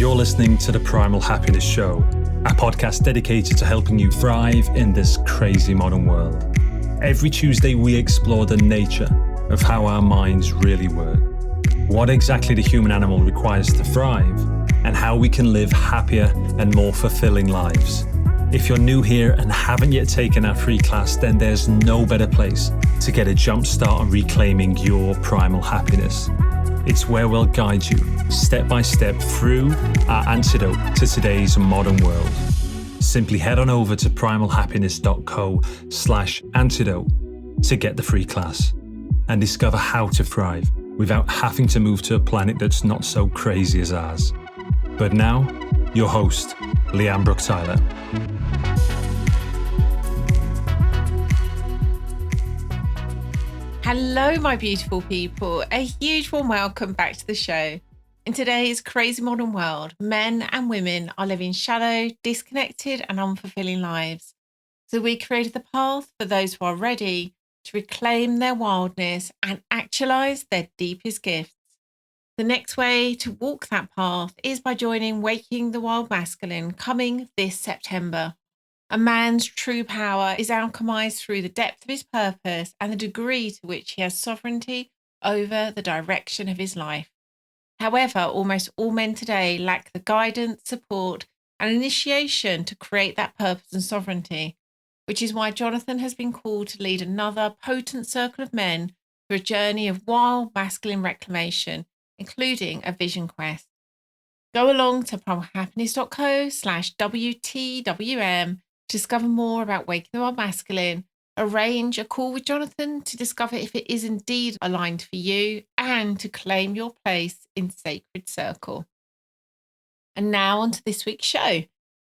You're listening to the Primal Happiness Show, a podcast dedicated to helping you thrive in this crazy modern world. Every Tuesday, we explore the nature of how our minds really work, what exactly the human animal requires to thrive, and how we can live happier and more fulfilling lives. If you're new here and haven't yet taken our free class, then there's no better place to get a jump start on reclaiming your primal happiness. It's where we'll guide you step by step through our antidote to today's modern world. Simply head on over to primalhappiness.co/antidote to get the free class and discover how to thrive without having to move to a planet that's not so crazy as ours. But now, your host, Leanne Brooke-Tyler. Hello, my beautiful people. A huge warm welcome back to the show. In today's crazy modern world, men and women are living shallow, disconnected, and unfulfilling lives. So we created the path for those who are ready to reclaim their wildness and actualize their deepest gifts. The next way to walk that path is by joining Waking the Wild Masculine coming this September. A man's true power is alchemized through the depth of his purpose and the degree to which he has sovereignty over the direction of his life. However, almost all men today lack the guidance, support, and initiation to create that purpose and sovereignty, which is why Jonathan has been called to lead another potent circle of men through a journey of wild masculine reclamation, including a vision quest. Go along to primalhappiness.co/WTWM to discover more about Waking the Wild Masculine, arrange a call with Jonathan to discover if it is indeed aligned for you, and to claim your place in Sacred Circle. And now on to this week's show.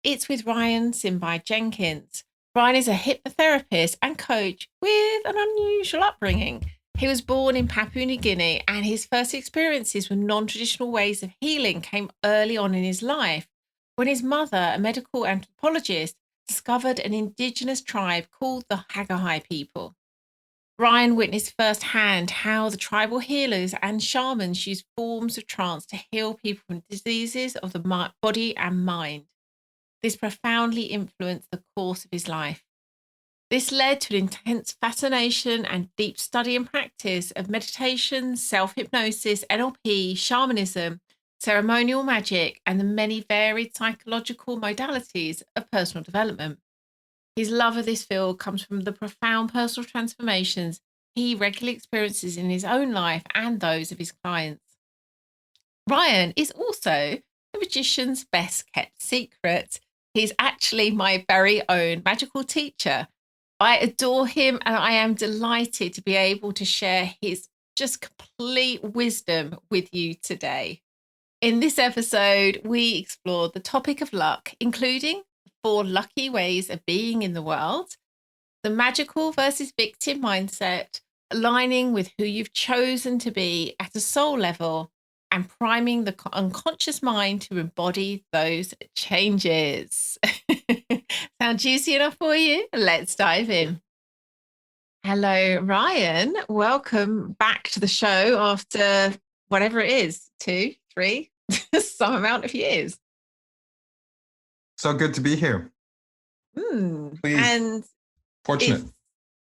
It's with Ryan Simbai Jenkins. Ryan is a hypnotherapist and coach with an unusual upbringing. He was born in Papua New Guinea, and his first experiences with non-traditional ways of healing came early on in his life, when his mother, a medical anthropologist, discovered an indigenous tribe called the Hagahai people. Ryan witnessed firsthand how the tribal healers and shamans used forms of trance to heal people from diseases of the body and mind. This profoundly influenced the course of his life. This led to an intense fascination and deep study and practice of meditation, self-hypnosis, NLP, shamanism, ceremonial magic, and the many varied psychological modalities of personal development. His love of this field comes from the profound personal transformations he regularly experiences in his own life and those of his clients. Ryan is also the magician's best kept secret. He's actually my very own magical teacher. I adore him, and I am delighted to be able to share his just complete wisdom with you today. In this episode, we explored the topic of luck, including 4 lucky ways of being in the world, the magical versus victim mindset, aligning with who you've chosen to be at a soul level, and priming the unconscious mind to embody those changes. Sound juicy enough for you? Let's dive in. Hello, Ryan. Welcome back to the show after whatever it is, 2, 3, some amount of years. So good to be here. Please. And Fortunate.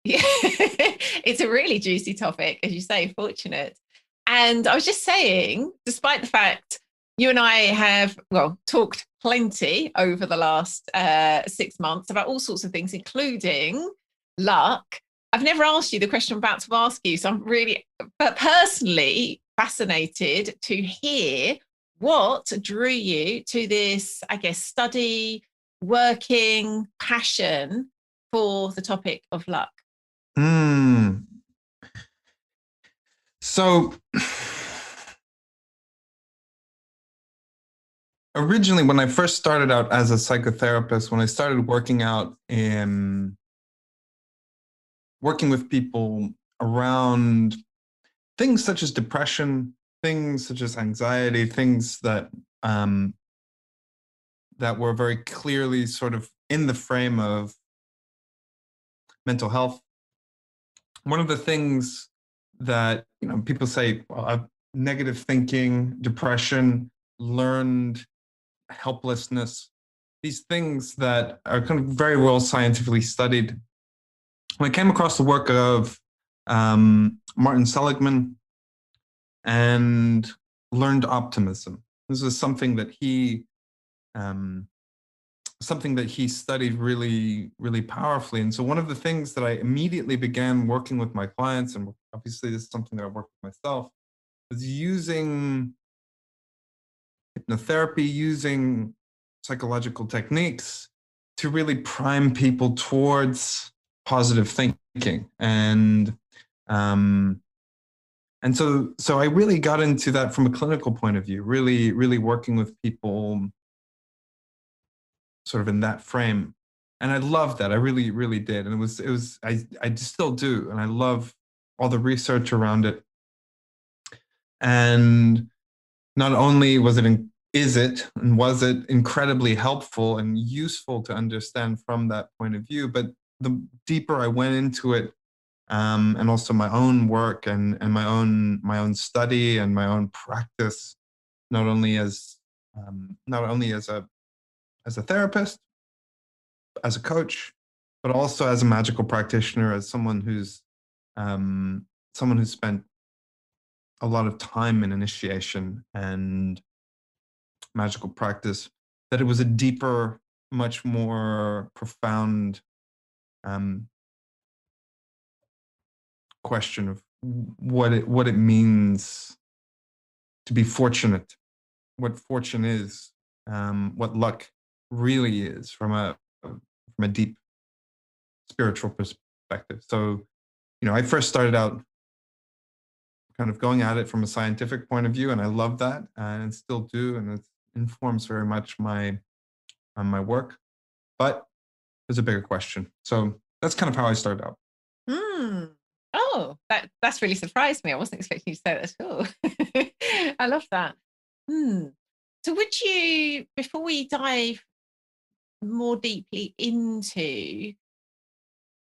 It's a really juicy topic, as you say, fortunate. And I was just saying, despite the fact you and I have, talked plenty over the last 6 months about all sorts of things, including luck, I've never asked you the question I'm about to ask you. So I'm really personally fascinated to hear what drew you to this, I guess, study, working, passion for the topic of luck. So originally, when I first started out as a psychotherapist, when I started working with people around things such as depression, things such as anxiety, things that were very clearly sort of in the frame of mental health. One of the things that people say, negative thinking, depression, learned helplessness, these things that are kind of very well scientifically studied. When I came across the work of Martin Seligman and learned optimism. This is something that he studied really, really powerfully. And so one of the things that I immediately began working with my clients, and obviously this is something that I work with myself, was using hypnotherapy, using psychological techniques to really prime people towards positive thinking. And so I really got into that from a clinical point of view, really, really working with people sort of in that frame. And I loved that. I really, really did. And I still do. And I love all the research around it. And not only was it incredibly helpful and useful to understand from that point of view, but the deeper I went into it, and also my own work and my own study and my own practice, not only as a therapist, as a coach, but also as a magical practitioner, as someone who's spent a lot of time in initiation and magical practice, that it was a deeper, much more profound question of what it means to be fortunate, what fortune is, what luck really is from a deep spiritual perspective. So, I first started out kind of going at it from a scientific point of view, and I love that, and still do, and it informs very much my work. But there's a bigger question. So that's kind of how I started out. Oh, that's really surprised me. I wasn't expecting you to say that at all. I love that. So would you, before we dive more deeply into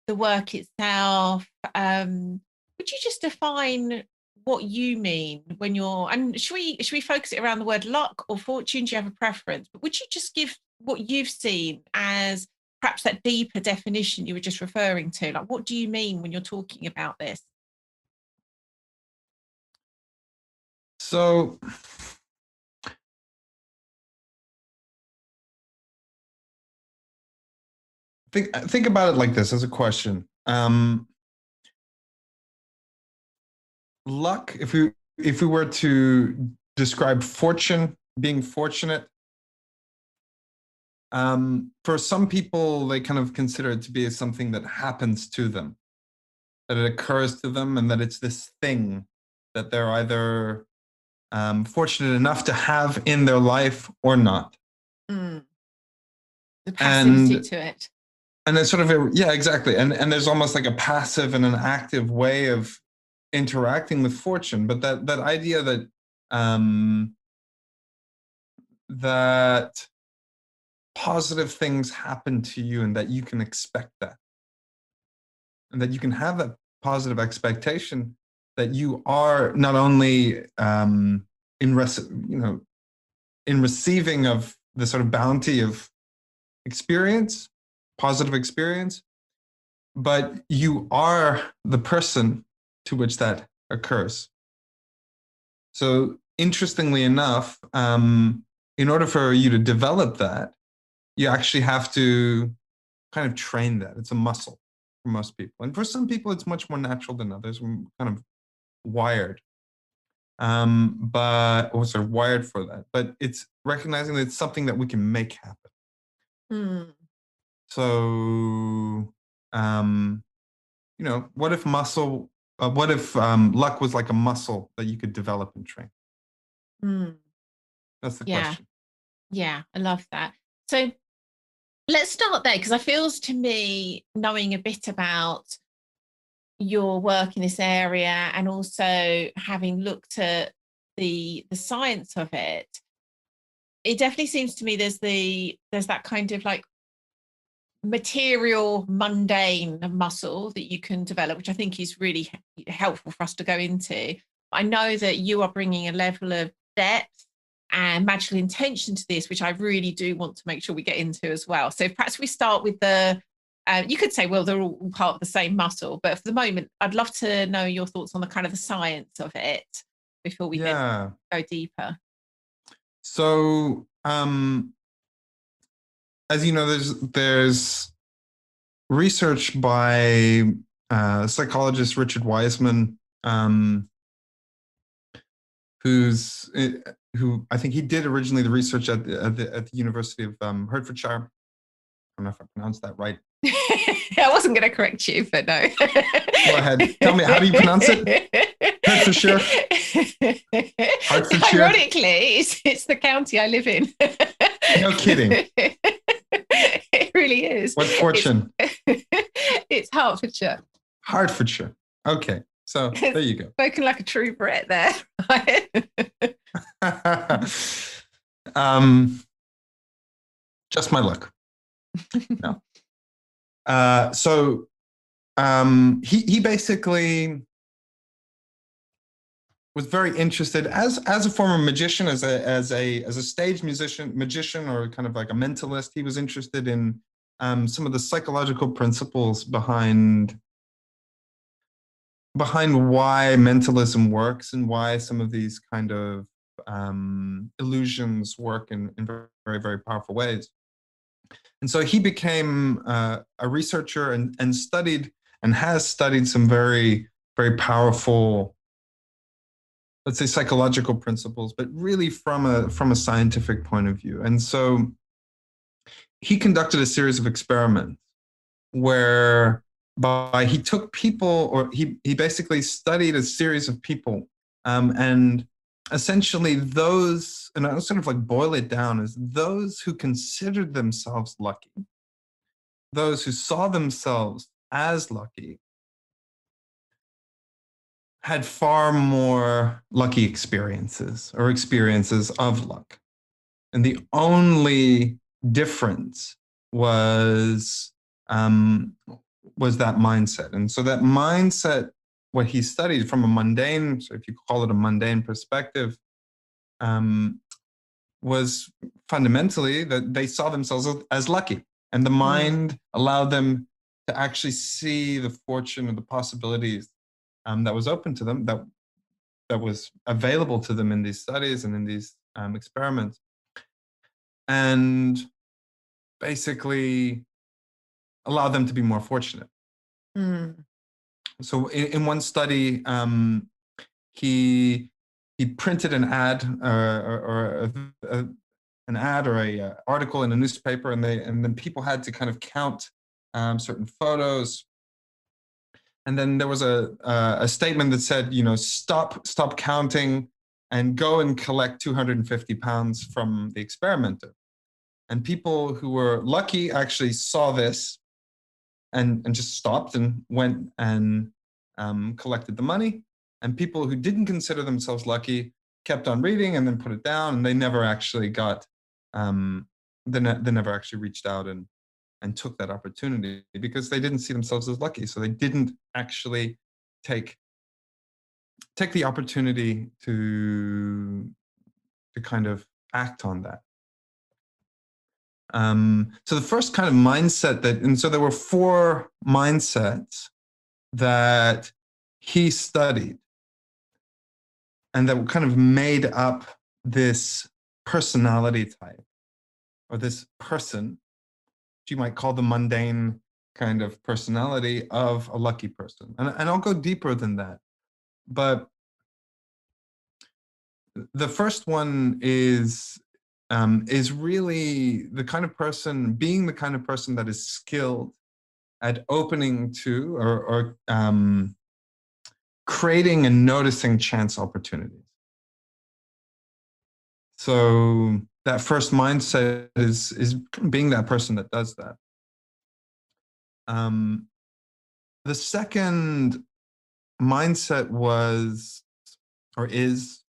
the work itself, would you just define what you mean when you're, and should we focus it around the word luck or fortune? Do you have a preference? But would you just give what you've seen as perhaps that deeper definition you were just referring to? Like, what do you mean when you're talking about this? So think about it like this as a question. Luck, if we were to describe fortune, being fortunate, for some people, they kind of consider it to be something that happens to them, that it occurs to them, and that it's this thing that they're either fortunate enough to have in their life or not. The passivity to it. And there's sort of yeah, exactly. And there's almost like a passive and an active way of interacting with fortune. But that idea that that positive things happen to you and that you can expect that, and that you can have that positive expectation that you are not only in receiving of the sort of bounty of experience, positive experience, but you are the person to which that occurs. So interestingly enough, in order for you to develop that, you actually have to kind of train that. It's a muscle for most people. And for some people, it's much more natural than others. We're kind of wired, or sort of wired for that. But it's recognizing that it's something that we can make happen. So, what if luck was like a muscle that you could develop and train? That's the question. Yeah, I love that. So let's start there, because I feels to me, knowing a bit about your work in this area and also having looked at the science of it, it definitely seems to me there's that kind of like material, mundane muscle that you can develop, which I think is really helpful for us to go into. I know that you are bringing a level of depth and magical intention to this, which I really do want to make sure we get into as well. So perhaps we start with you could say, well, they're all part of the same muscle, but for the moment, I'd love to know your thoughts on the kind of the science of it before we then go deeper. So, as you know, there's research by psychologist Richard Wiseman, who I think he did originally the research at the University of Hertfordshire. I don't know if I pronounced that right. I wasn't going to correct you, but no. Go ahead. Tell me, how do you pronounce it? Hertfordshire? Hertfordshire? Ironically, it's the county I live in. No kidding. It really is. What fortune? It's Hertfordshire. Hertfordshire. Okay. So there you go. Spoken like a true Brit there. Just my luck. No. He basically was very interested as a former magician, as a stage magician, or kind of like a mentalist. He was interested in some of the psychological principles behind why mentalism works and why some of these kind of illusions work in very, very powerful ways. And so he became a researcher and has studied some very, very powerful, let's say, psychological principles, but really from a scientific point of view. And so he conducted a series of experiments whereby he took people, or he basically studied a series of people, and essentially those, and I'll sort of like boil it down as those who considered themselves lucky, those who saw themselves as lucky, had far more lucky experiences or experiences of luck. And the only difference was that mindset. And so that mindset, what he studied from a mundane, so if you call it a mundane perspective, was fundamentally that they saw themselves as lucky. And the mind allowed them to actually see the fortune and the possibilities that was open to them, that was available to them in these studies and in these experiments. And basically allow them to be more fortunate. So in one study, he printed an ad or an ad or a article in a newspaper, and then people had to kind of count certain photos. And then there was a statement that said, stop counting and go and collect 250 pounds from the experimenter. And people who were lucky actually saw this and just stopped and went and collected the money. And people who didn't consider themselves lucky kept on reading and then put it down, and they never actually got, they never actually reached out and took that opportunity because they didn't see themselves as lucky. So they didn't actually take the opportunity to kind of act on that. So the first kind of mindset and so there were 4 mindsets that he studied and that kind of made up this personality type, or this person, which you might call the mundane kind of personality of a lucky person. And I'll go deeper than that. But the first one is really the kind of person, being the kind of person that is skilled at opening to or creating and noticing chance opportunities. So that first mindset is being that person that does that. The second mindset was, or is,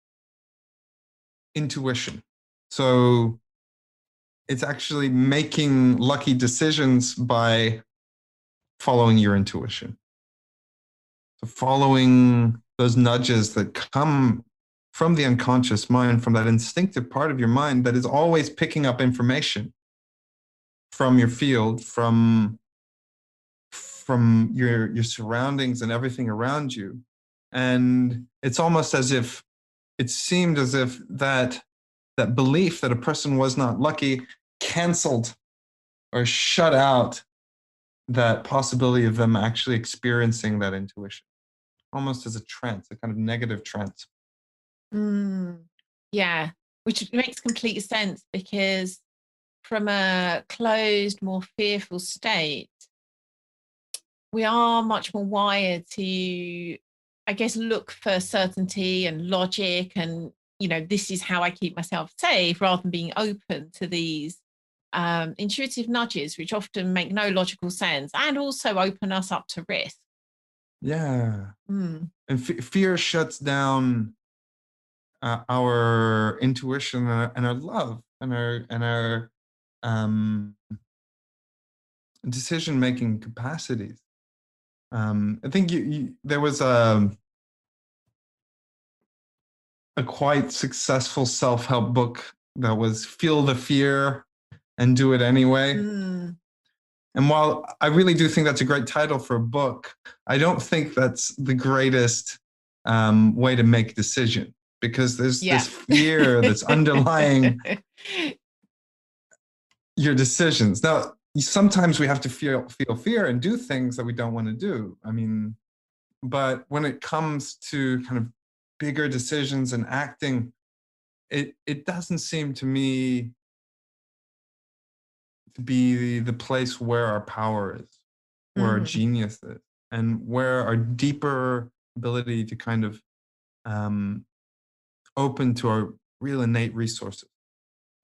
intuition. So it's actually making lucky decisions by following your intuition. So following those nudges that come from the unconscious mind, from that instinctive part of your mind that is always picking up information from your field, from your surroundings and everything around you. And it's almost as if it seemed as if that belief that a person was not lucky canceled or shut out that possibility of them actually experiencing that intuition, almost as a trance, a kind of negative trance. Yeah, which makes complete sense, because from a closed, more fearful state, we are much more wired to, I guess, look for certainty and logic and, this is how I keep myself safe, rather than being open to these intuitive nudges, which often make no logical sense and also open us up to risk. Yeah. And fear shuts down our intuition and our love and our decision-making capacities. I think there was a quite successful self-help book that was Feel the Fear and Do It Anyway. And while I really do think that's a great title for a book, I don't think that's the greatest way to make decision, because there's this fear that's underlying your decisions. Now, sometimes we have to feel fear and do things that we don't want to do. I mean, but when it comes to kind of bigger decisions and acting, it doesn't seem to me to be the place where our power is, where our genius is, and where our deeper ability to kind of open to our real innate resources.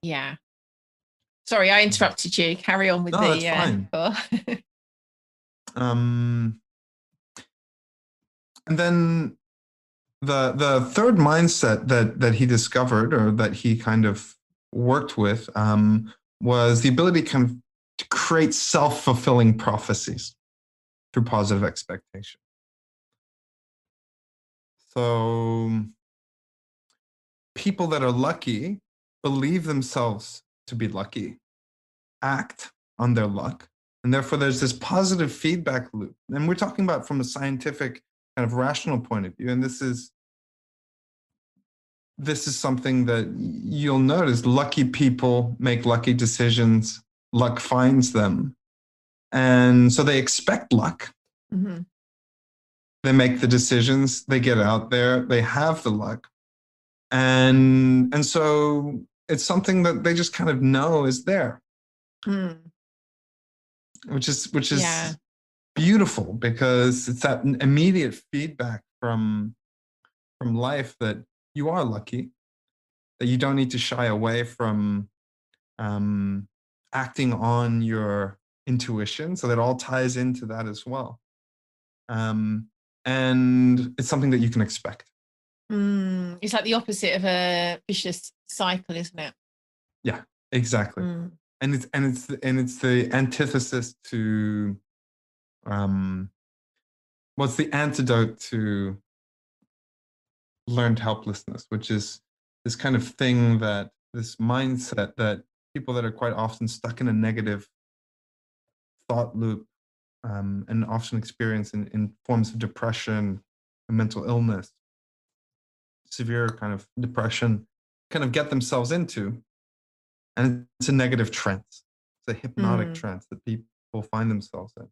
Yeah. Sorry, I interrupted you. Carry on with No, that's fine. And then the third mindset that he discovered, or that he kind of worked with, was the ability kind of to create self-fulfilling prophecies through positive expectation. So people that are lucky believe themselves to be lucky, act on their luck, and therefore there's this positive feedback loop. And we're talking about from a scientific kind of rational point of view. And this is something that you'll notice. Lucky people make lucky decisions. Luck finds them. And so they expect luck. They make the decisions. They get out there. They have the luck. And so it's something that they just kind of know is there. Which is beautiful, because it's that immediate feedback from life that you are lucky, that you don't need to shy away from acting on your intuition. So that all ties into that as well. And it's something that you can expect. It's like the opposite of a vicious cycle, isn't it? Yeah, exactly. And it's the antithesis to what's the antidote to learned helplessness, which is this kind of thing, that this mindset that people that are quite often stuck in a negative thought loop, and often experience in forms of depression and mental illness, severe kind of depression, kind of get themselves into. And it's a negative trance. It's a hypnotic trance that people find themselves in,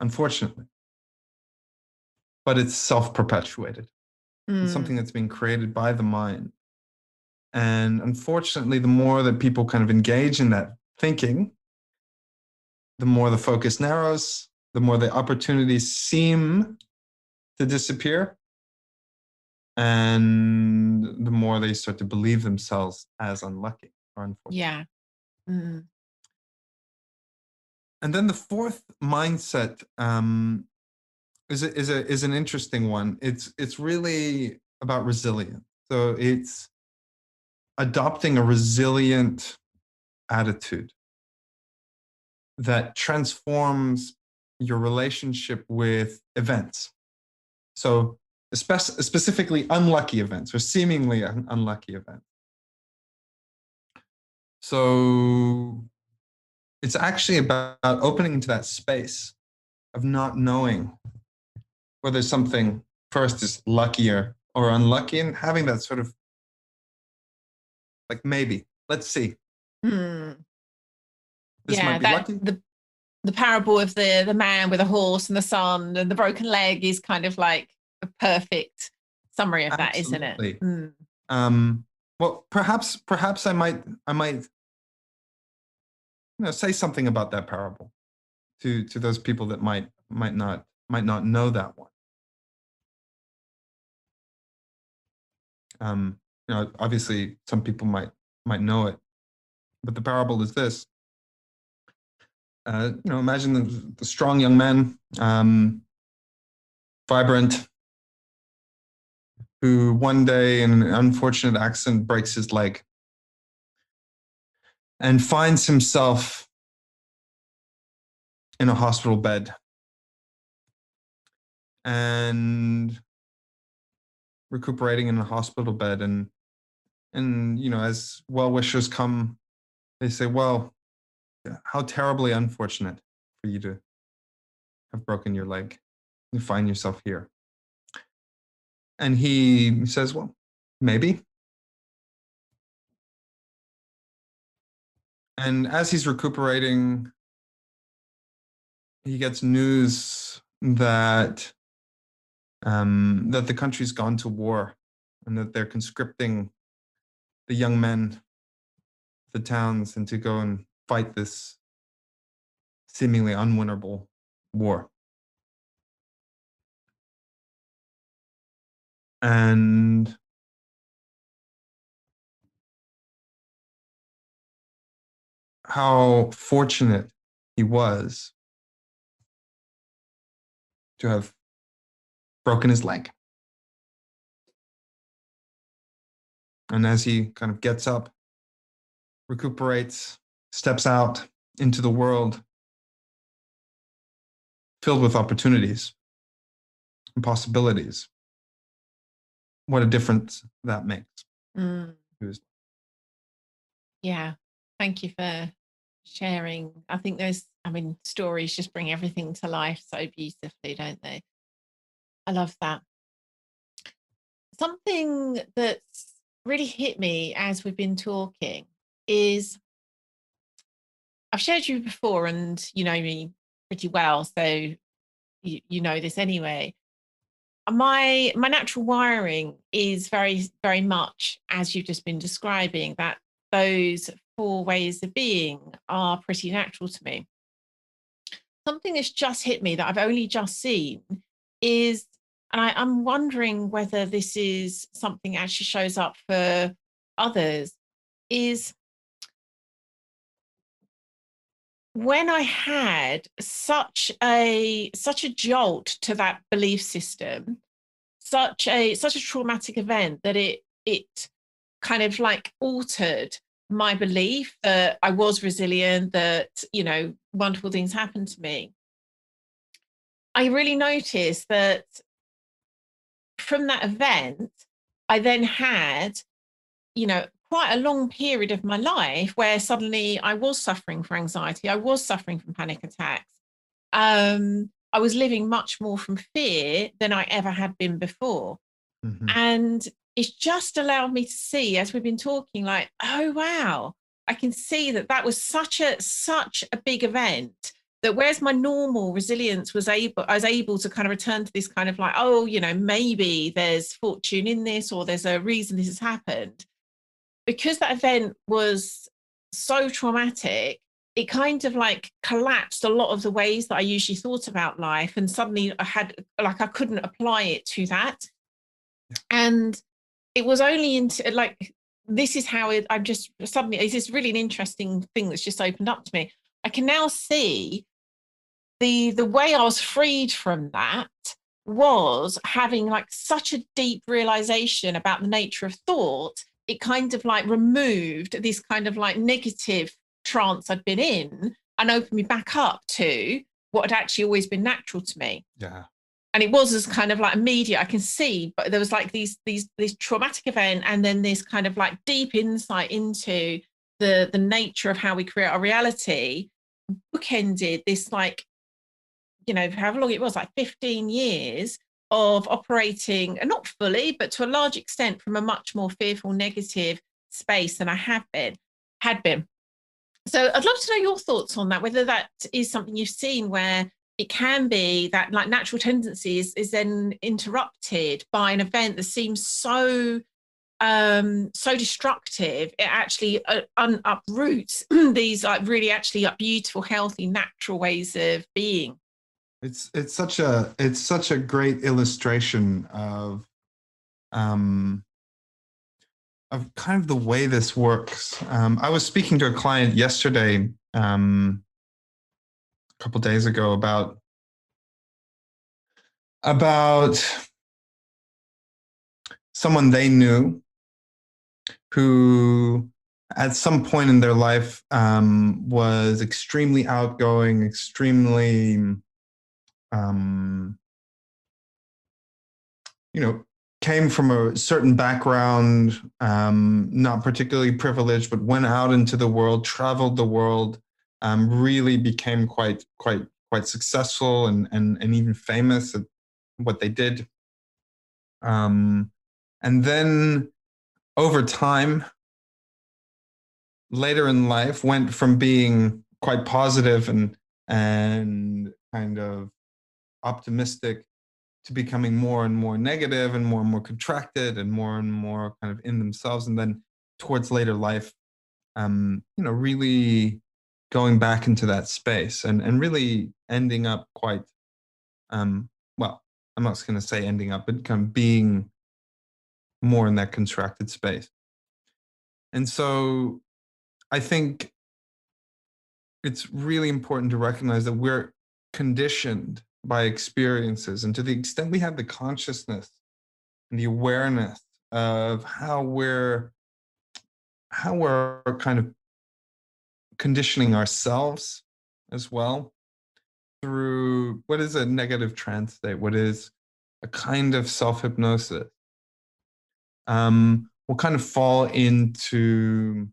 unfortunately. But it's self-perpetuated. It's something that's being created by the mind. And unfortunately, the more that people kind of engage in that thinking, the more the focus narrows, the more the opportunities seem to disappear, and the more they start to believe themselves as unlucky or unfortunate. Yeah. And then the fourth mindset is an interesting one. It's really about resilience. So it's adopting a resilient attitude that transforms your relationship with events. So specifically unlucky events or seemingly unlucky events. So it's actually about opening into that space of not knowing whether something first is lucky or unlucky, and having that sort of like, maybe, let's see. This might be lucky. The parable of the man with a horse and the sun and the broken leg is kind of like a perfect summary of that, Absolutely. isn't it? Well, perhaps I might say something about that parable to those people that might not know that one. Obviously some people might know it, but the parable is this. Imagine the strong young man, vibrant, who one day in an unfortunate accident breaks his leg and finds himself in a hospital bed and recuperating in a hospital bed. And as well-wishers come, they say, well, how terribly unfortunate for you to have broken your leg and find yourself here. And he says, well, maybe. And as he's recuperating, he gets news that the country's gone to war and that they're conscripting the young men, the towns, and to go and fight this seemingly unwinnable war. And how fortunate he was to have broken his leg. And as he kind of gets up, recuperates, steps out into the world filled with opportunities and possibilities, what a difference that makes. Yeah, thank you for sharing. I think stories just bring everything to life so beautifully, don't they? I love that. Something that's really hit me as we've been talking is, I've shared you before and you know me pretty well, so you know this anyway. My natural wiring is very, very much as you've just been describing, that those 4 ways of being are pretty natural to me. Something that's just hit me that I've only just seen is, and I'm wondering whether this is something that actually shows up for others, is when I had such a jolt to that belief system, such a traumatic event that it kind of like altered my belief that I was resilient, that wonderful things happened to me. I really noticed that from that event, I then had quite a long period of my life where suddenly I was suffering from anxiety, I was suffering from panic attacks. I was living much more from fear than I ever had been before. And it's just allowed me to see, as we've been talking, like, oh wow, I can see that was such a big event, that whereas my normal resilience I was able to kind of return to this kind of like, oh, maybe there's fortune in this, or there's a reason this has happened. Because that event was so traumatic, it kind of like collapsed a lot of the ways that I usually thought about life. And suddenly I couldn't apply it to that. And it was only into like, this is how I'm just suddenly, it's just really an interesting thing that's just opened up to me. I can now see the way I was freed from that was having like such a deep realization about the nature of thought. It kind of like removed this kind of like negative trance I'd been in and opened me back up to what had actually always been natural to me. Yeah. And it was as kind of like immediate, I can see, but there was like these traumatic event, and then this kind of like deep insight into the nature of how we create our reality, bookended this, like, you know, however long it was, like 15 years of operating, and not fully, but to a large extent from a much more fearful, negative space than I had been. So I'd love to know your thoughts on that, whether that is something you've seen where it can be that like natural tendencies is then interrupted by an event that seems so so destructive, it actually uproots these like really actually like beautiful, healthy, natural ways of being. It's such a great illustration of kind of the way this works. I was speaking to a client yesterday, a couple days ago, about someone they knew who at some point in their life was extremely outgoing, extremely you know, came from a certain background, not particularly privileged, but went out into the world, traveled the world, really became quite successful and even famous at what they did. And then over time, later in life, went from being quite positive and kind of optimistic to becoming more and more negative and more contracted and more kind of in themselves. And then towards later life, really going back into that space and really ending up quite, well, I'm not going to say ending up, but kind of being more in that contracted space. And so I think it's really important to recognize that we're conditioned by experiences. And to the extent we have the consciousness and the awareness of how we're kind of conditioning ourselves as well through what is a negative trance state, what is a kind of self-hypnosis, will kind of fall into,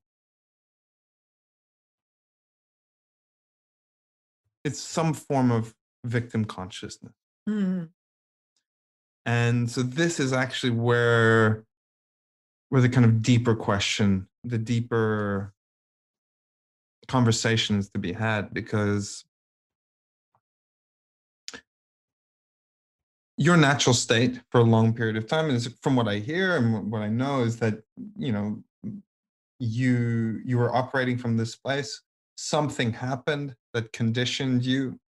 it's some form of victim consciousness. Mm. And so this is actually where the kind of deeper question, the deeper conversation is to be had, because your natural state for a long period of time is, from what I hear and what I know, is that, you were operating from this place. Something happened that conditioned you,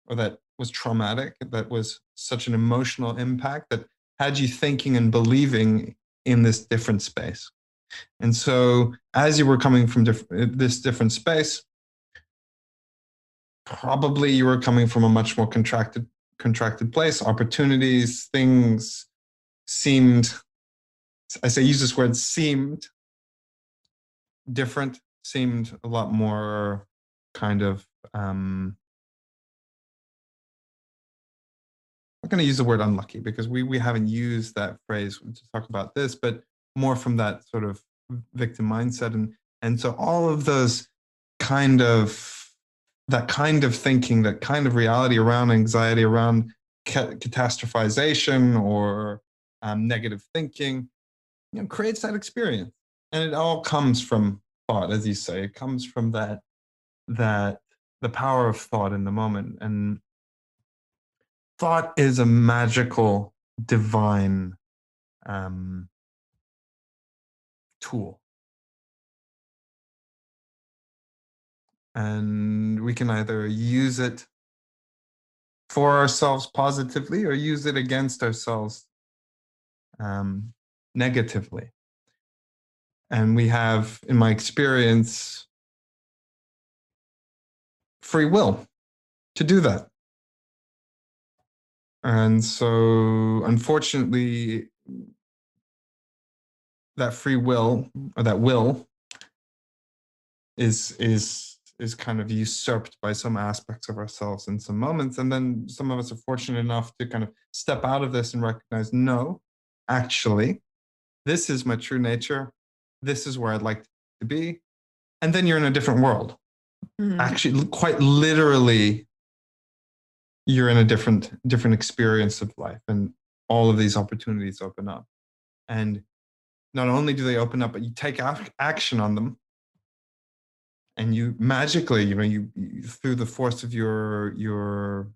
or that was traumatic, that was such an emotional impact that had you thinking and believing in this different space. And so as you were coming from this different space, probably you were coming from a much more contracted place. Opportunities, things seemed, use this word, seemed different, seemed a lot more kind of, I'm not going to use the word unlucky, because we haven't used that phrase to talk about this, but more from that sort of victim mindset. And so all of those that kind of thinking, that kind of reality around anxiety, around catastrophization or negative thinking, creates that experience. And it all comes from thought, as you say. It comes from that the power of thought in the moment. And thought is a magical, divine tool. And we can either use it for ourselves positively or use it against ourselves negatively. And we have, in my experience, free will to do that. And so, unfortunately, that free will, or that will, is is kind of usurped by some aspects of ourselves in some moments. And then some of us are fortunate enough to kind of step out of this and recognize, no, actually, this is my true nature. This is where I'd like to be. And then you're in a different world. Actually, quite literally, you're in a different experience of life, and all of these opportunities open up. And not only do they open up, but you take action on them, and you magically, you through the force of your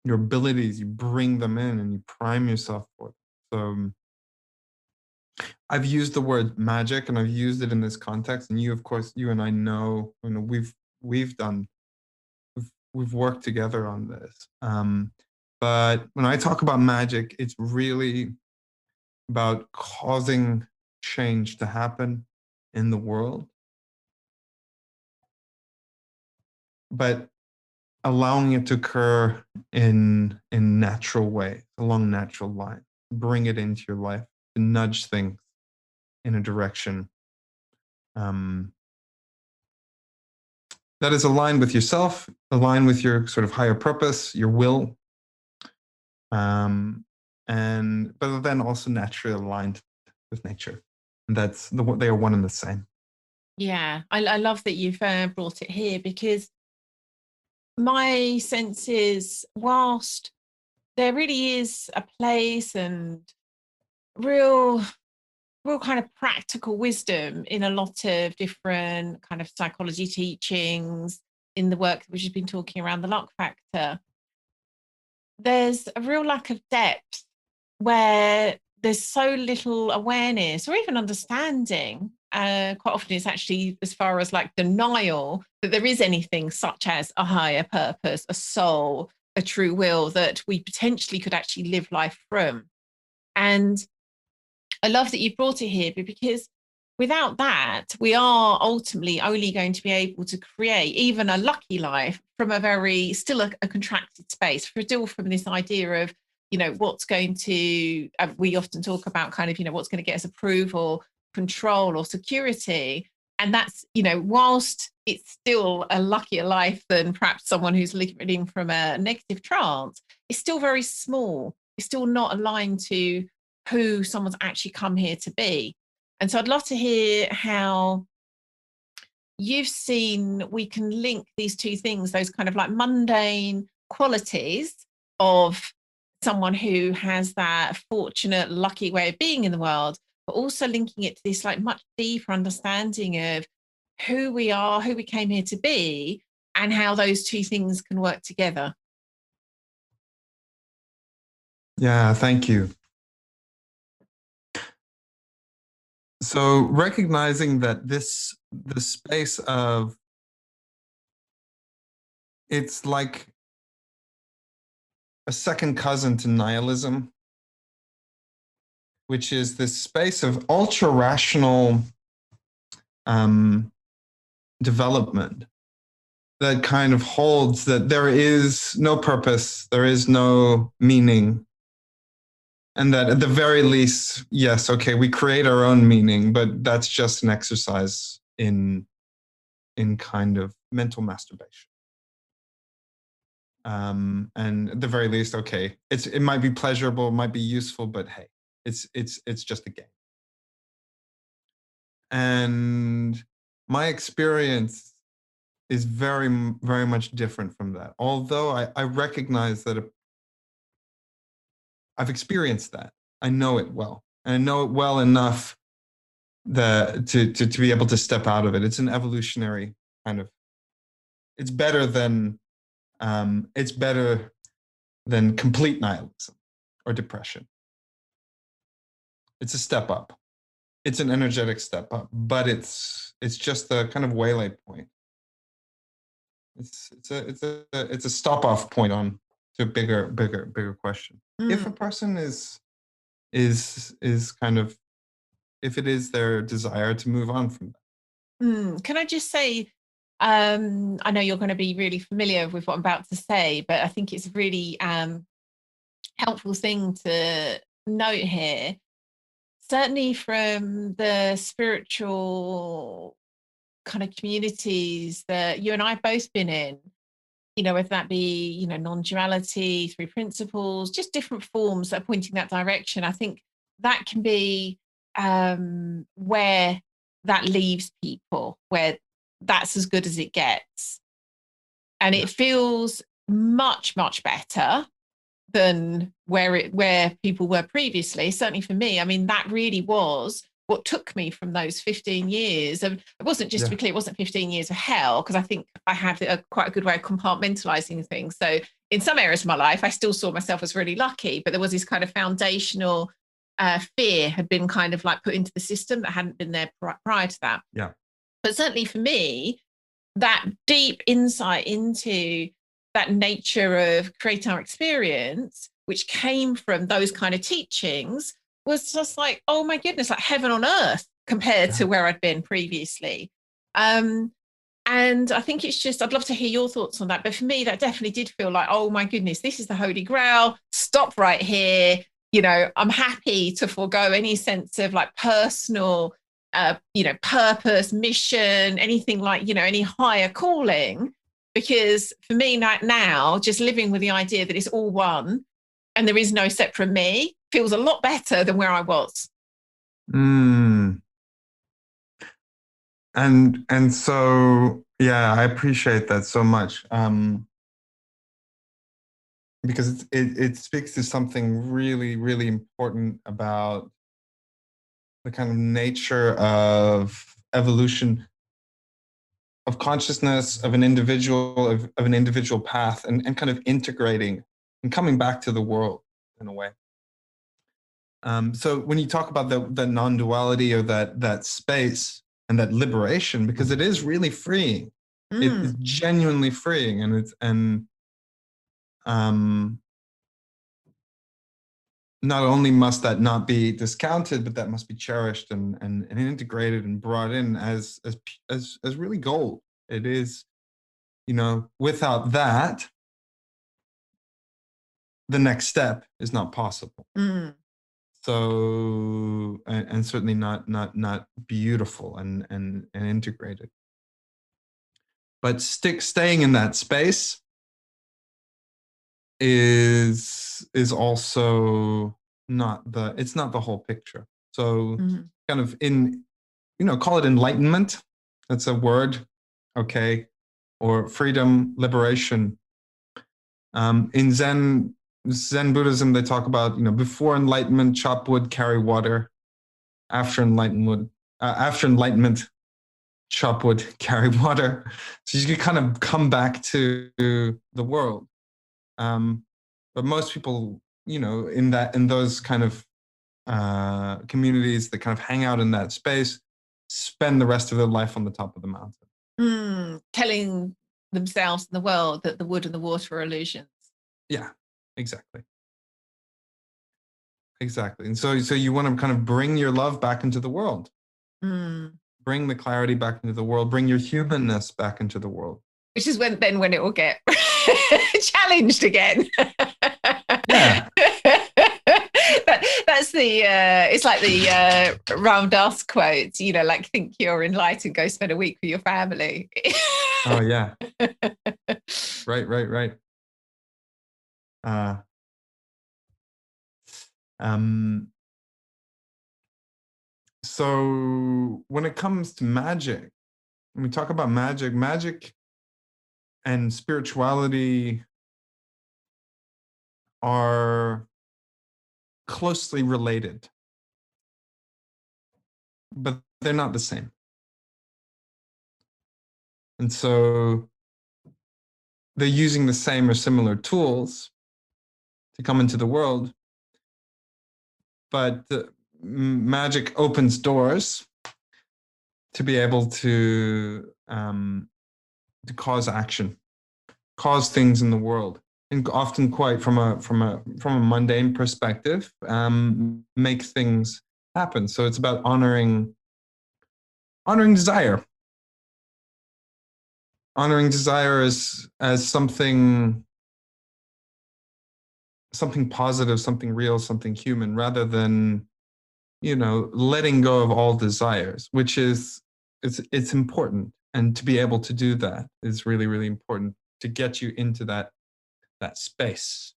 abilities, you bring them in and you prime yourself for it. So I've used the word magic, and I've used it in this context. And you, of course, you and I know, we've worked together on this. But when I talk about magic, it's really about causing change to happen in the world, but allowing it to occur in natural ways, along natural lines. Bring it into your life, to nudge things in a direction that is aligned with yourself, aligned with your sort of higher purpose, your will, but then also naturally aligned with nature. And they are one and the same. Yeah, I love that you've brought it here, because my sense is, whilst there really is a place and real kind of practical wisdom in a lot of different kind of psychology teachings, in the work that we've just been talking around the luck factor, there's a real lack of depth where there's so little awareness or even understanding. Quite often it's actually as far as like denial that there is anything such as a higher purpose, a soul, a true will that we potentially could actually live life from. And I love that you brought it here, because without that, we are ultimately only going to be able to create even a lucky life from still a contracted space, still from this idea of, what's going to, we often talk about kind of, what's going to get us approval, control or security. And that's, whilst it's still a luckier life than perhaps someone who's living from a negative trance, it's still very small. It's still not aligned to who someone's actually come here to be. And so I'd love to hear how you've seen we can link these two things, those kind of like mundane qualities of someone who has that fortunate, lucky way of being in the world, but also linking it to this like much deeper understanding of who we are, who we came here to be, and how those two things can work together. Yeah, thank you. So recognizing that the space of, it's like a second cousin to nihilism, which is this space of ultra rational development that kind of holds that there is no purpose, there is no meaning. And that at the very least, yes, okay, we create our own meaning, but that's just an exercise in kind of mental masturbation. And at the very least, okay, it might be pleasurable, it might be useful, but hey, it's just a game. And my experience is very, very much different from that. Although I recognize that I've experienced that. I know it well. And I know it well enough to be able to step out of it. It's an evolutionary kind of, it's better than complete nihilism or depression. It's a step up. It's an energetic step up, but it's just a kind of waylay point. It's a stop off point on to a bigger question. If a person is kind of, if it is their desire to move on from that. Can I just say, I know you're going to be really familiar with what I'm about to say, but I think it's a really helpful thing to note here. Certainly from the spiritual kind of communities that you and I have both been in, whether that be, non-duality, three principles, just different forms that are pointing that direction. I think that can be where that leaves people, where that's as good as it gets. And it feels much, much better than where people were previously. Certainly for me, I mean, that really was what took me from those 15 years. And it wasn't, just to be clear, it wasn't 15 years of hell, because I think I had quite a good way of compartmentalizing things. So in some areas of my life, I still saw myself as really lucky, but there was this kind of foundational fear had been kind of like put into the system that hadn't been there prior to that. Yeah. But certainly for me, that deep insight into that nature of creating our experience, which came from those kind of teachings, was just like, oh my goodness, like heaven on earth compared to where I'd been previously. And I think it's just, I'd love to hear your thoughts on that. But for me, that definitely did feel like, oh my goodness, this is the Holy Grail. Stop right here. I'm happy to forego any sense of like personal, purpose, mission, anything like, any higher calling. Because for me now, just living with the idea that it's all one and there is no separate me feels a lot better than where I was. And so, yeah, I appreciate that so much. Because it speaks to something really, really important about the kind of nature of evolution of consciousness of an individual, of an individual path, and kind of integrating and coming back to the world in a way. So when you talk about the non-duality or that space and that liberation, because it is really freeing, it's genuinely freeing, and not only must that not be discounted, but that must be cherished and integrated and brought in as really gold. It is, without that, the next step is not possible. So, and certainly not beautiful and integrated. But staying in that space is also it's not the whole picture. So kind of call it enlightenment. That's a word, okay, or freedom, liberation. In Zen Buddhism, they talk about, before enlightenment, chop wood, carry water. After enlightenment, chop wood, carry water. So you can kind of come back to the world. But most people, in those kind of communities that kind of hang out in that space, spend the rest of their life on the top of the mountain. Telling themselves and the world that the wood and the water are illusions. Yeah, exactly. And so you want to kind of bring your love back into the world. Bring the clarity back into the world. Bring your humanness back into the world. Which is when it will get challenged again. Yeah. That's it's like the Ram Dass quote, like, think you're enlightened, go spend a week with your family. Oh yeah. Right. So when it comes to magic, when we talk about magic and spirituality are closely related, but they're not the same. And so they're using the same or similar tools to come into the world, but magic opens doors to be able to cause action, cause things in the world, and often quite from a mundane perspective, make things happen. So it's about honoring desire. Honoring desire as something positive, something real, something human, rather than, letting go of all desires, which is it's important. And to be able to do that is really, really important to get you into that space.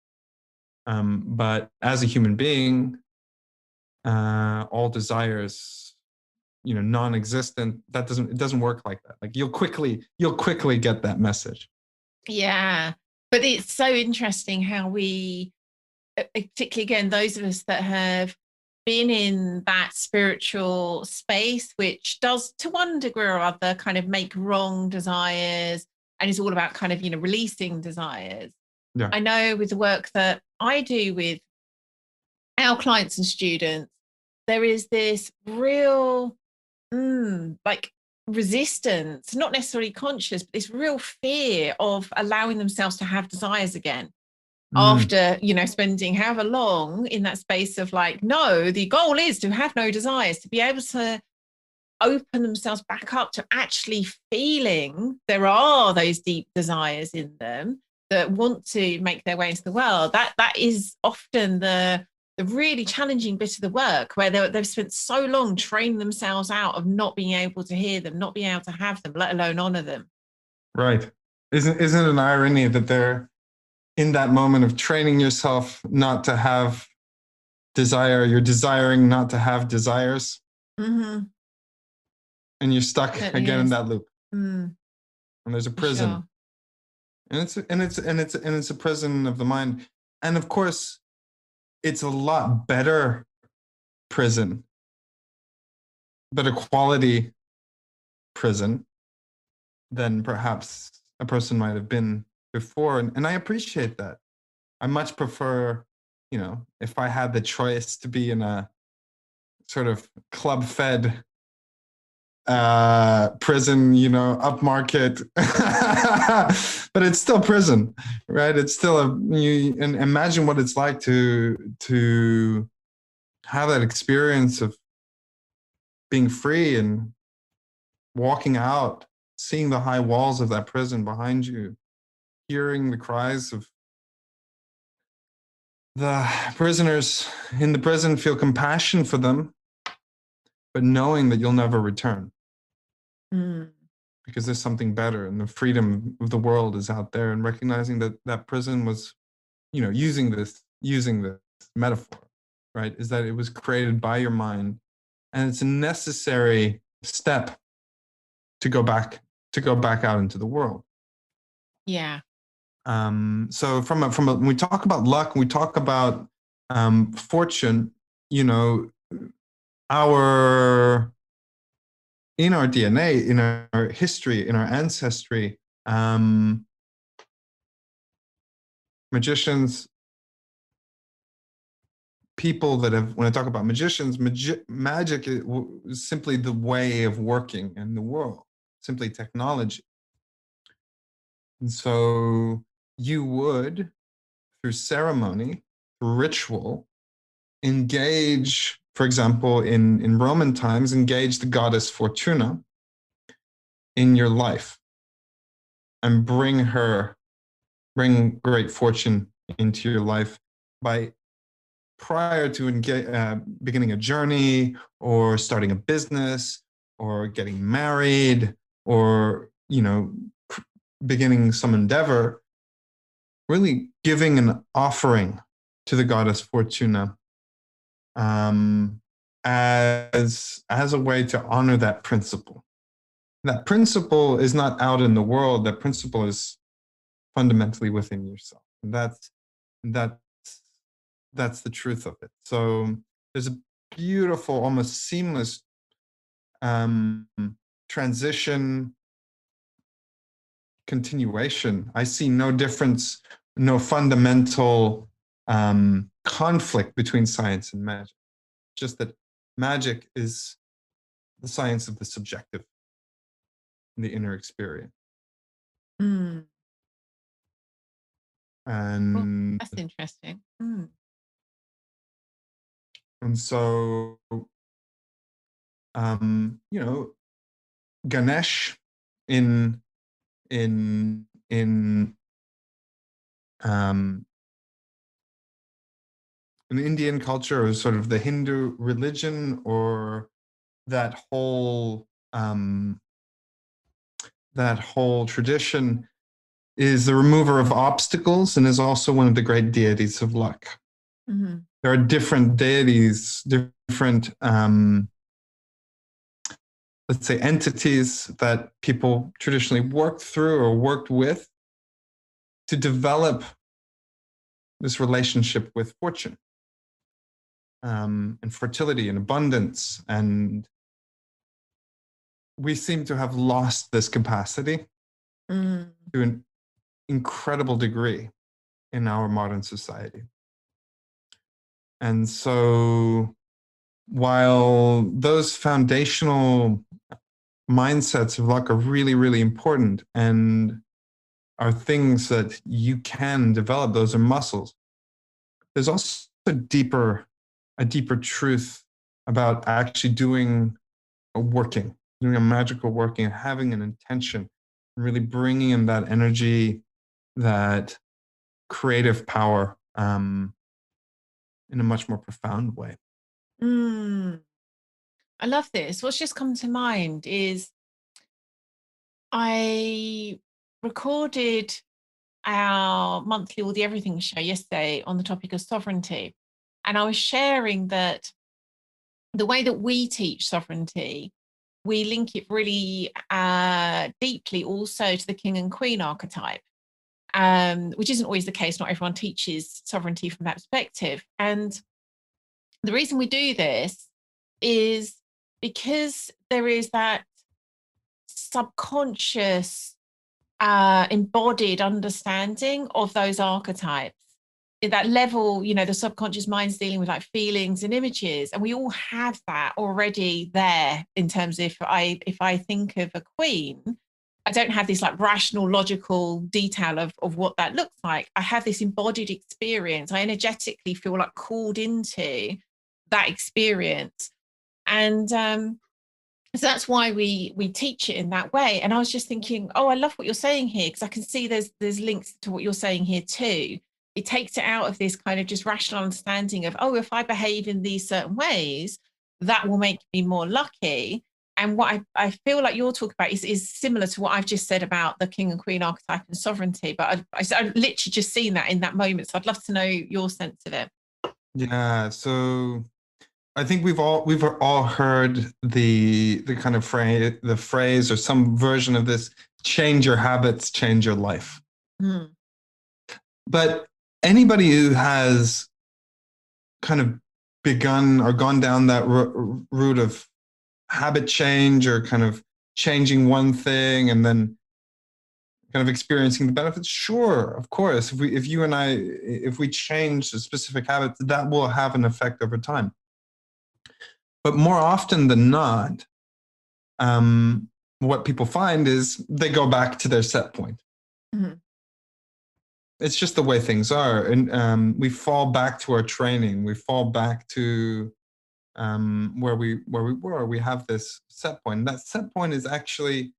But as a human being, all desires, non-existent. It doesn't work like that. Like you'll quickly get that message. Yeah. But it's so interesting how we, particularly again, those of us that have been in that spiritual space, which does to one degree or other kind of make wrong desires and is all about kind of, releasing desires. Yeah. I know with the work that I do with our clients and students, there is this real like resistance, not necessarily conscious, but this real fear of allowing themselves to have desires again after, spending however long in that space of like, no, the goal is to have no desires, to be able to open themselves back up to actually feeling there are those deep desires in them that want to make their way into the world. That is often the really challenging bit of the work, where they've spent so long training themselves out of not being able to hear them, not being able to have them, let alone honor them. Right. Isn't it an irony that they're in that moment of training yourself not to have desire, you're desiring not to have desires, and you're stuck again in that loop. And there's a prison, sure. and it's a prison of the mind. And of course, it's a lot better prison, better quality prison than perhaps a person might have been before. And I appreciate that. I much prefer, if I had the choice to be in a sort of club-fed prison, upmarket, but it's still prison, right? It's still and imagine what it's like to have that experience of being free and walking out, seeing the high walls of that prison behind you, hearing the cries of the prisoners in the prison, feel compassion for them, but knowing that you'll never return. Because there's something better, and the freedom of the world is out there, and recognizing that prison was, using this metaphor, right, is that it was created by your mind, and it's a necessary step to go back out into the world. Yeah. So when we talk about luck, we talk about fortune, in our DNA, in our history, in our ancestry, magicians, people that have, when I talk about magicians, magic is simply the way of working in the world, simply technology. And so you would, through ceremony, through ritual, engage, for example, in Roman times, engage the goddess Fortuna in your life and bring great fortune into your life by, prior to beginning a journey or starting a business or getting married or, beginning some endeavor, really giving an offering to the goddess Fortuna as a way to honor that principle. That principle is not out in the world. That principle is fundamentally within yourself. And that's the truth of it. So there's a beautiful, almost seamless transition, continuation. I see no difference, no fundamental conflict between science and magic. Just that magic is the science of the subjective, the inner experience. And that's interesting. And so, Ganesh in Indian culture, or sort of the Hindu religion, or that whole that whole tradition is the remover of obstacles and is also one of the great deities of luck. Mm-hmm. There are different deities, different, let's say, entities that people traditionally worked through or worked with to develop this relationship with fortune, and fertility and abundance. And we seem to have lost this capacity to an incredible degree in our modern society. And so while those foundational mindsets of luck are really, really important and are things that you can develop, those are muscles, there's also a deeper truth about actually doing a magical working, and having an intention, and really bringing in that energy, that creative power, in a much more profound way. I love this. What's just come to mind is I recorded our monthly All the Everything show yesterday on the topic of sovereignty. And I was sharing that the way that we teach sovereignty, we link it really deeply also to the king and queen archetype, which isn't always the case. Not everyone teaches sovereignty from that perspective. And the reason we do this is because there is that subconscious embodied understanding of those archetypes. At that level, the subconscious mind's dealing with like feelings and images, and we all have that already there. In terms of if I think of a queen, I don't have this like rational, logical detail of what that looks like. I have this embodied experience. I energetically feel like called into that experience, and so that's why we teach it in that way. And I was just thinking, oh, I love what you're saying here, because I can see there's links to what you're saying here too. It takes it out of this kind of just rational understanding of, oh, if I behave in these certain ways, that will make me more lucky. And what I feel like you're talking about is similar to what I've just said about the king and queen archetype and sovereignty. But I've literally just seen that in that moment. So I'd love to know your sense of it. Yeah. So I think we've all heard the kind of phrase or some version of this: change your habits, change your life. But anybody who has kind of begun or gone down that route of habit change, or kind of changing one thing and then kind of experiencing the benefits, sure, of course, if we change a specific habit, that will have an effect over time. But more often than not, what people find is they go back to their set point. It's just the way things are. And we fall back to our training. We fall back to where we were. We have this set point. And that set point is actually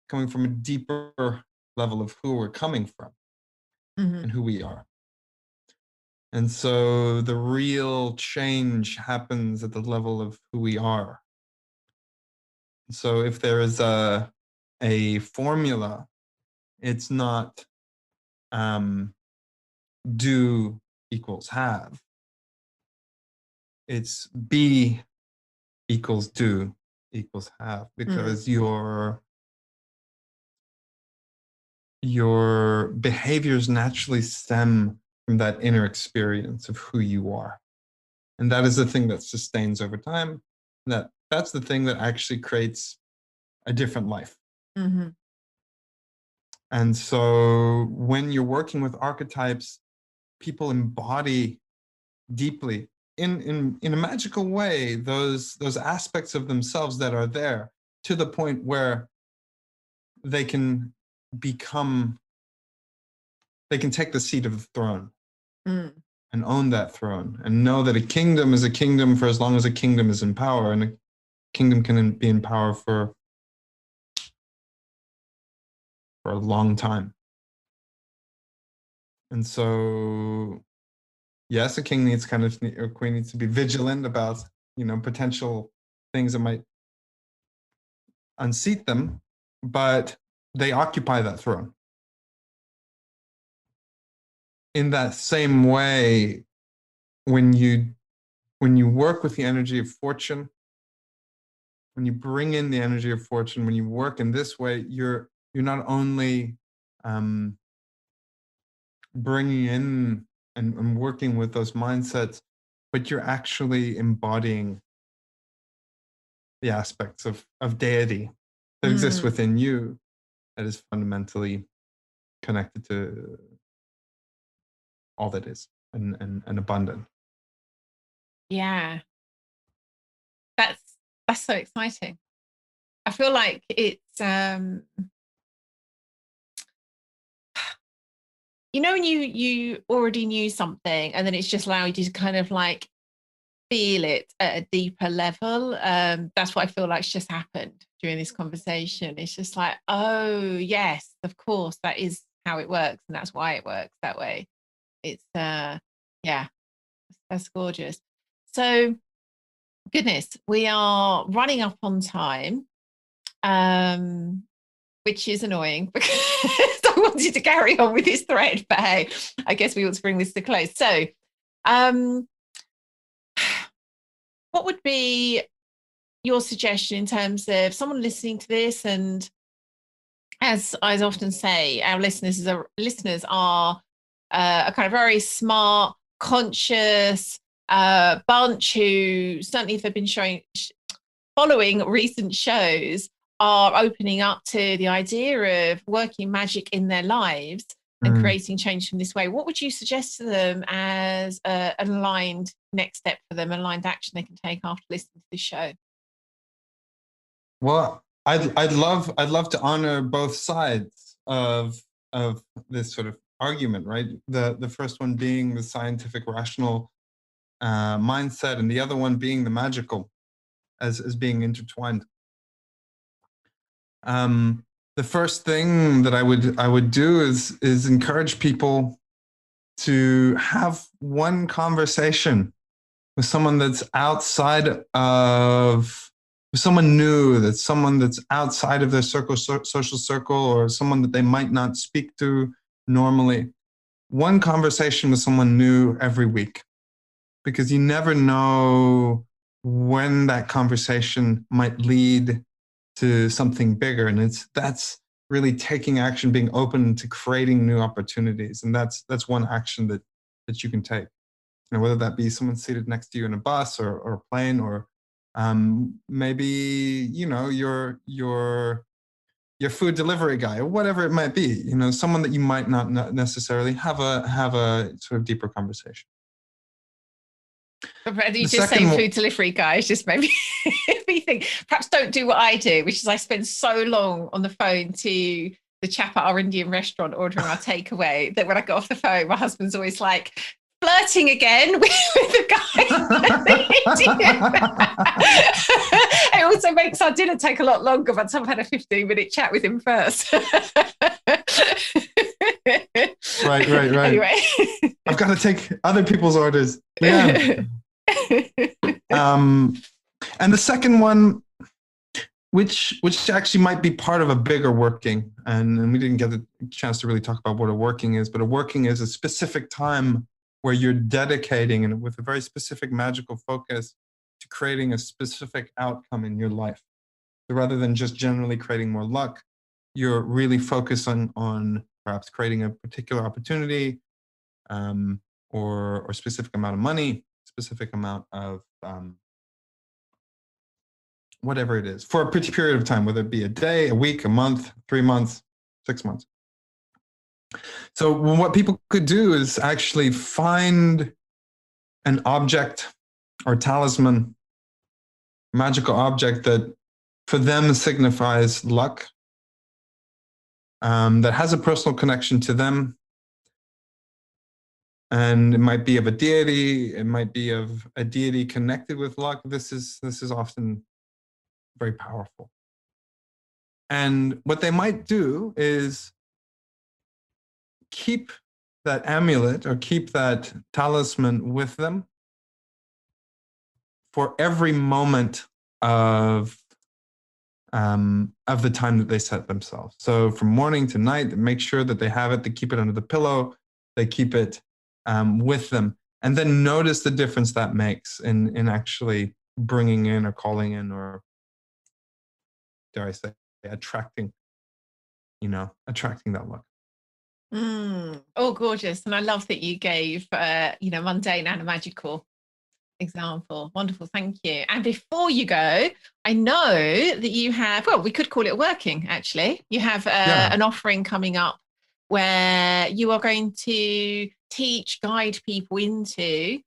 coming from a deeper level of who we're coming from and who we are. And so the real change happens at the level of who we are. So if there is a formula, it's not do equals have. It's be equals do equals have, because your behaviors naturally stem from that inner experience of who you are. And that is the thing that sustains over time. That's the thing that actually creates a different life. And so when you're working with archetypes, people embody deeply in a magical way those aspects of themselves that are there, to the point where they can take the seat of the throne and own that throne, and know that a kingdom is a kingdom for as long as a kingdom is in power, and a kingdom can be in power for a long time. And so, yes, a king needs or queen needs to be vigilant about, potential things that might unseat them. But they occupy that throne. In that same way, when you work with the energy of fortune, when you bring in the energy of fortune, when you work in this way, you're not only bringing in and working with those mindsets, but you're actually embodying the aspects of deity that exists within you, that is fundamentally connected to all that is and abundant. Yeah. That's so exciting. I feel like it's you know, when you already knew something and then it's just allowed you to kind of like feel it at a deeper level. That's what I feel like's just happened during this conversation. It's just like, oh yes, of course, that is how it works, and that's why it works that way. It's yeah, that's gorgeous. So goodness, we are running up on time, which is annoying because I wanted to carry on with this thread, but hey, I guess we ought to bring this to close. So what would be your suggestion in terms of someone listening to this? And as I often say, our listeners are a kind of very smart, conscious bunch who, certainly if they've been following recent shows, are opening up to the idea of working magic in their lives and creating change from this way. What would you suggest to them as an aligned next step for them, aligned action they can take after listening to this show? Well, I'd love to honor both sides of this sort of argument, right? The first one being the scientific, rational mindset, and the other one being the magical, as being intertwined. The first thing that I would do is encourage people to have one conversation with someone that's outside of, with someone new, that's someone that's outside of their social circle, or someone that they might not speak to normally. One conversation with someone new every week, because you never know when that conversation might lead to something bigger. And that's really taking action, being open to creating new opportunities. And that's one action that you can take. You know, whether that be someone seated next to you in a bus or a plane, or maybe, you know, your food delivery guy, or whatever it might be, you know, someone that you might not necessarily have a sort of deeper conversation. But you just say food delivery guys just made me think, perhaps don't do what I do, which is I spend so long on the phone to the chap at our Indian restaurant ordering our takeaway that when I get off the phone, my husband's always like, flirting again with the guy. It also makes our dinner take a lot longer once I've had a 15-minute chat with him first. Right. Anyway. I've got to take other people's orders. Yeah. And the second one, which actually might be part of a bigger working, and we didn't get the chance to really talk about what a working is, but a working is a specific time where you're dedicating, and with a very specific magical focus, to creating a specific outcome in your life. So rather than just generally creating more luck, you're really focused on perhaps creating a particular opportunity, or specific amount of money, specific amount of whatever it is, for a particular period of time, whether it be a day, a week, a month, 3 months, 6 months. So what people could do is actually find an object or talisman, magical object that for them signifies luck, that has a personal connection to them. And it might be of a deity, it might be of a deity connected with luck. This is often very powerful. And what they might do is keep that amulet or keep that talisman with them for every moment of of the time that they set themselves. So from morning to night, they make sure that they have it, they keep it under the pillow, they keep it with them, and then notice the difference that makes in actually bringing in or calling in, or dare I say, attracting, attracting that luck. Oh, gorgeous. And I love that you gave, mundane and a magical example. Wonderful. Thank you. And before you go, I know that you have, well, we could call it working, actually. You have an offering coming up where you are going to teach, guide people into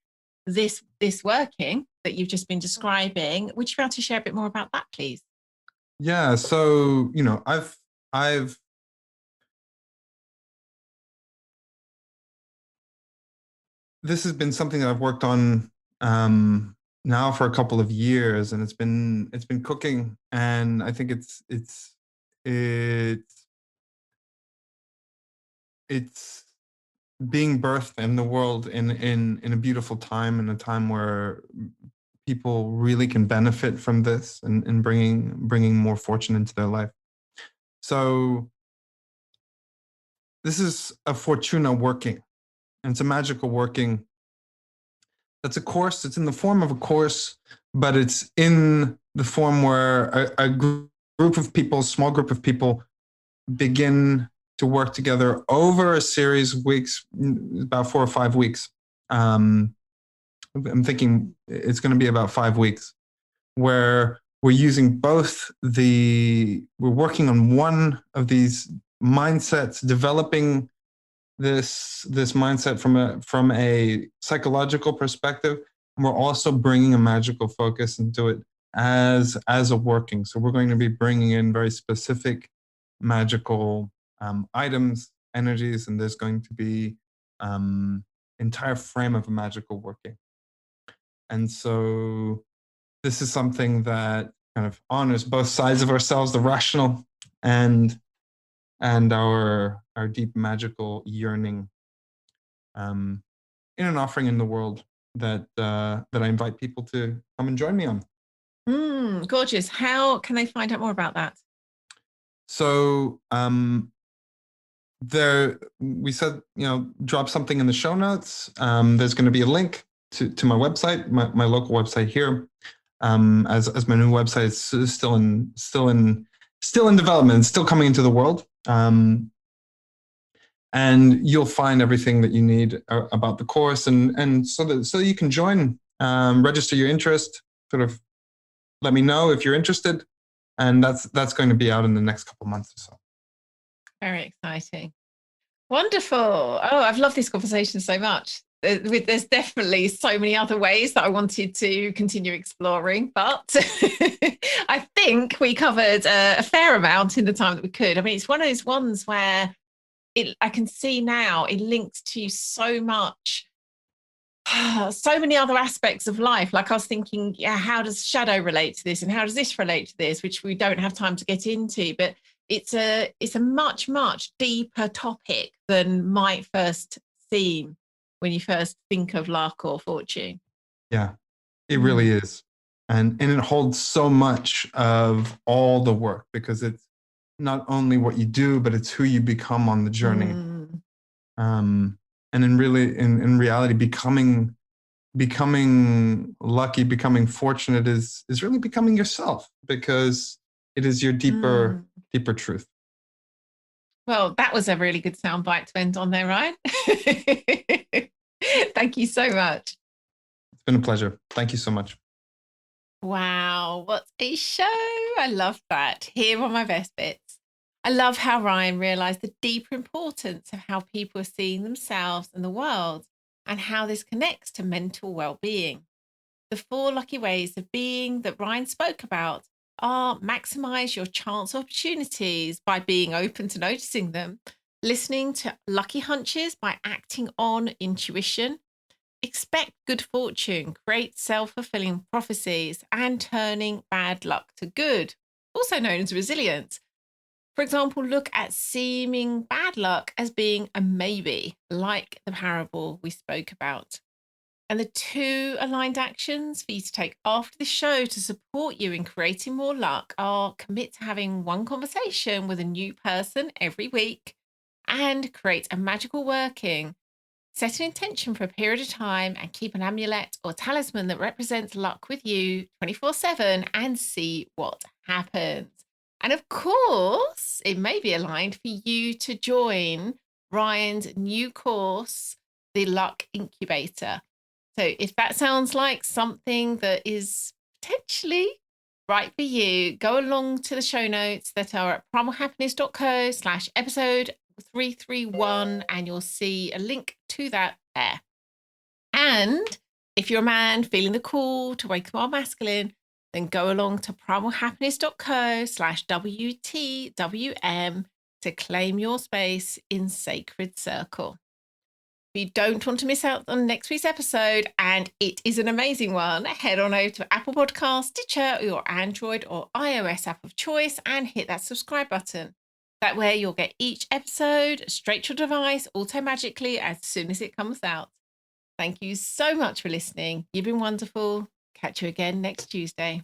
this working that you've just been describing. Would you be able to share a bit more about that, please? Yeah. So, I've this has been something that I've worked on now for a couple of years, and it's been cooking, and I think it's being birthed in the world in a beautiful time, in a time where people really can benefit from this, and bringing more fortune into their life. So this is a Fortuna working, and it's a magical working. That's a course. It's in the form of a course, but it's in the form where a group of people, small group of people, begin to work together over a series of weeks, about 4 or 5 weeks. I'm thinking it's going to be about 5 weeks, where we're using we're working on one of these mindsets, developing this mindset from a psychological perspective, and we're also bringing a magical focus into it as a working. So we're going to be bringing in very specific magical items, energies, and there's going to be entire frame of a magical working. And so this is something that kind of honors both sides of ourselves, the rational and our deep magical yearning, in an offering in the world that I invite people to come and join me on. Gorgeous. How can they find out more about that? So we said, drop something in the show notes. There's going to be a link to my website, my local website here. As my new website is still in development, still coming into the world. And you'll find everything that you need about the course, and so you can join, register your interest, sort of let me know if you're interested, and that's going to be out in the next couple of months or so. Very exciting. Wonderful. Oh, I've loved this conversation so much. There's definitely so many other ways that I wanted to continue exploring, but I think we covered a fair amount in the time that we could. I mean, it's one of those ones where I can see now it links to so much, so many other aspects of life. Like I was thinking, how does shadow relate to this, and how does this relate to this, which we don't have time to get into, but it's a much, much deeper topic than might first seem when you first think of luck or fortune. Yeah, it really is. And it holds so much of all the work, because it's not only what you do, but it's who you become on the journey. And in reality, becoming lucky, becoming fortunate is really becoming yourself, because it is your deeper truth. Well, that was a really good soundbite to end on there, Ryan. Thank you so much. It's been a pleasure. Thank you so much. Wow, what a show. I love that. Here are my best bits. I love how Ryan realised the deeper importance of how people are seeing themselves and the world, and how this connects to mental well-being. The 4 lucky ways of being that Ryan spoke about are: maximize your chance opportunities by being open to noticing them, listening to lucky hunches by acting on intuition, expect good fortune, create self-fulfilling prophecies, and turning bad luck to good, also known as resilience. For example, look at seeming bad luck as being a maybe, like the parable we spoke about. And the 2 aligned actions for you to take after the show to support you in creating more luck are commit to having one conversation with a new person every week and create a magical working. Set an intention for a period of time and keep an amulet or talisman that represents luck with you 24/7 and see what happens. And of course, it may be aligned for you to join Ryan's new course, the Luck Incubator. So if that sounds like something that is potentially right for you, go along to the show notes that are at primalhappiness.co/episode 331 and you'll see a link to that there. And if you're a man feeling the call to wake up masculine, then go along to primalhappiness.co/WTWM to claim your space in Sacred Circle. If you don't want to miss out on next week's episode, and it is an amazing one, head on over to Apple Podcasts, Stitcher, or your Android or iOS app of choice and hit that subscribe button. That way you'll get each episode straight to your device auto-magically as soon as it comes out. Thank you so much for listening. You've been wonderful. Catch you again next Tuesday.